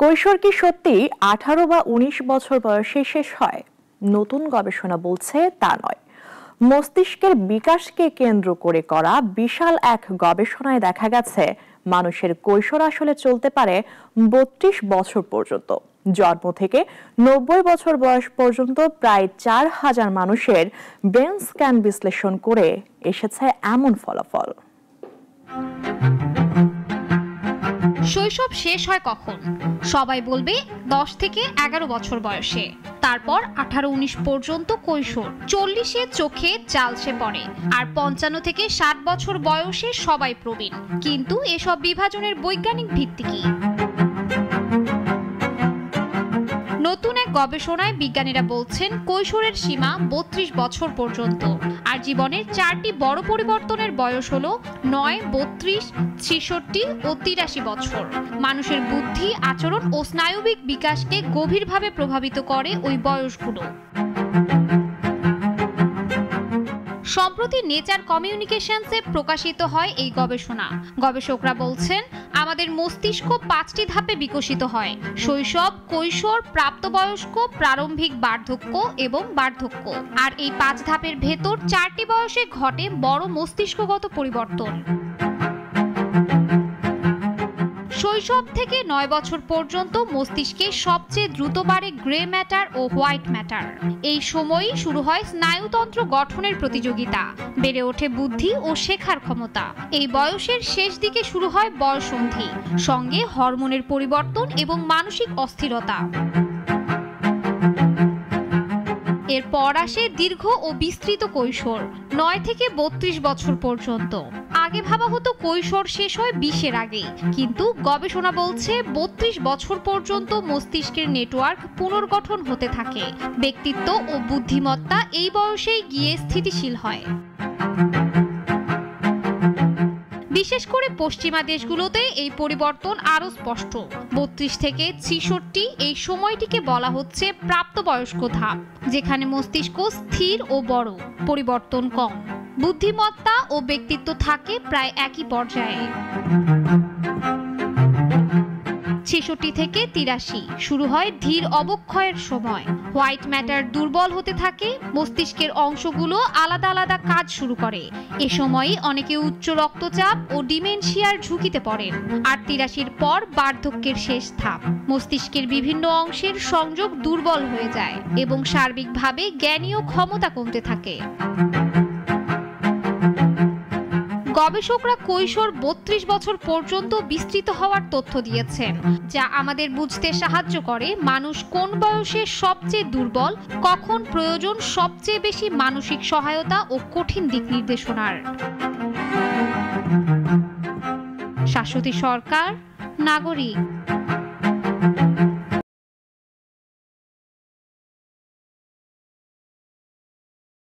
কৈশোর কি সত্যি 18 বা 19 বছর বয়সে শেষ হয়? নতুন গবেষণা বলছে তা নয়। মস্তিষ্কের বিকাশকে কেন্দ্র করে করা বিশাল এক গবেষণায় দেখা গেছে মানুষের কৈশোর আসলে চলতে পারে 32 বছর পর্যন্ত। জন্ম থেকে 90 বছর বয়স পর্যন্ত প্রায় 4000 মানুষের ব্রেন স্ক্যান বিশ্লেষণ করে এসেছে এমন ফলাফল। শৈশব শেষ হয় কখন? সবাই বলবে 10 থেকে 11 বছর বয়সে, তারপর 18-19 পর্যন্ত কৈশোর, 40-এ চোখে চালসে পড়ে, আর 55 থেকে 60 বছর বয়সে সবাই প্রবীণ। কিন্তু এসব বিভাজনের বৈজ্ঞানিক ভিত্তি কি? নতুন এক গবেষণায় বিজ্ঞানীরা বলছেন কৈশোরের সীমা 32 বছর পর্যন্ত, আর জীবনের 4টি বড় পরিবর্তনের বয়স হলো 9, 32, 66 ও 83 বছর। মানুষের বুদ্ধি, আচরণ ও স্নায়বিক বিকাশকে গভীরভাবে প্রভাবিত করে ওই বয়সগুলো। সম্প্রতি নেচার কমিউনিকেশনসে প্রকাশিত হয় এই গবেষণা। গবেষকরা বলছেন, আমাদের মস্তিষ্ক 5টি ধাপে বিকশিত হয়: শৈশব, কৈশোর, প্রাপ্তবয়স্ক, প্রারম্ভিক বার্ধক্য এবং বার্ধক্য। আর এই 5 ধাপের ভেতর 4টি বয়সে ঘটে বড় মস্তিষ্কগত পরিবর্তন। শৈশব থেকে 9 বছর পর্যন্ত মস্তিষ্কে সবচেয়ে দ্রুত বাড়ে গ্রে ম্যাটার ও হোয়াইট ম্যাটার। এই সময়ই শুরু হয় স্নায়ুতন্ত্র গঠনের প্রতিযোগিতা, বেড়ে ওঠে বুদ্ধি ও শেখার ক্ষমতা। এই বয়সের শেষ দিকে শুরু হয় বয়ঃসন্ধি, সঙ্গে হরমোনের পরিবর্তন এবং মানসিক অস্থিরতা। এরপর আসে দীর্ঘ ও বিস্তৃত কৈশোর, 9 থেকে 32 বছর পর্যন্ত। আগে ভাবা হতো কৈশোর শেষ হয় 20-এর আগেই, কিন্তু গবেষণা বলছে 32 বছর পর্যন্ত মস্তিষ্কের নেটওয়ার্ক পুনর্গঠন হতে থাকে। ব্যক্তিত্ব ও বুদ্ধিমত্তা এই বয়সেই গিয়ে স্থিতিশীল হয়। বিশেষ করে পশ্চিমা দেশগুলোতে এই পরিবর্তন আরো স্পষ্ট। 32 থেকে 66 এই সময়টিকে বলা হচ্ছে প্রাপ্তবয়স্ক ধাপ, যেখানে মস্তিষ্ক স্থির ও বড়, পরিবর্তন কম। বুদ্ধিমত্তা ও ব্যক্তিত্ব থাকে প্রায় একই পর্যায়ে। 66 থেকে 83 শুরু হয় ধীর অবক্ষয়ের সময়। হোয়াইট ম্যাটার দুর্বল হতে থাকে, মস্তিষ্কের অংশগুলো আলাদা আলাদা কাজ শুরু করে। এ সময়ই অনেকে উচ্চ রক্তচাপ ও ডিমেনশিয়ার ঝুঁকিতে পড়েন। আর 83-র পর বার্ধক্যের শেষ ধাপ, মস্তিষ্কের বিভিন্ন অংশের সংযোগ দুর্বল হয়ে যায় এবং সার্বিকভাবে জ্ঞানীয় ক্ষমতা কমতে থাকে। গবেষকরা কৈশোর 32 বছর পর্যন্ত বিস্তৃত হওয়ার তথ্য দিয়েছেন, যা আমাদের বুঝতে সাহায্য করে মানুষ কোন বয়সে সবচেয়ে দুর্বল, কখন প্রয়োজন সবচেয়ে বেশি মানসিক সহায়তা ও কঠিন দিক নির্দেশনার। শাশ্বতী সরকার, নাগরিক।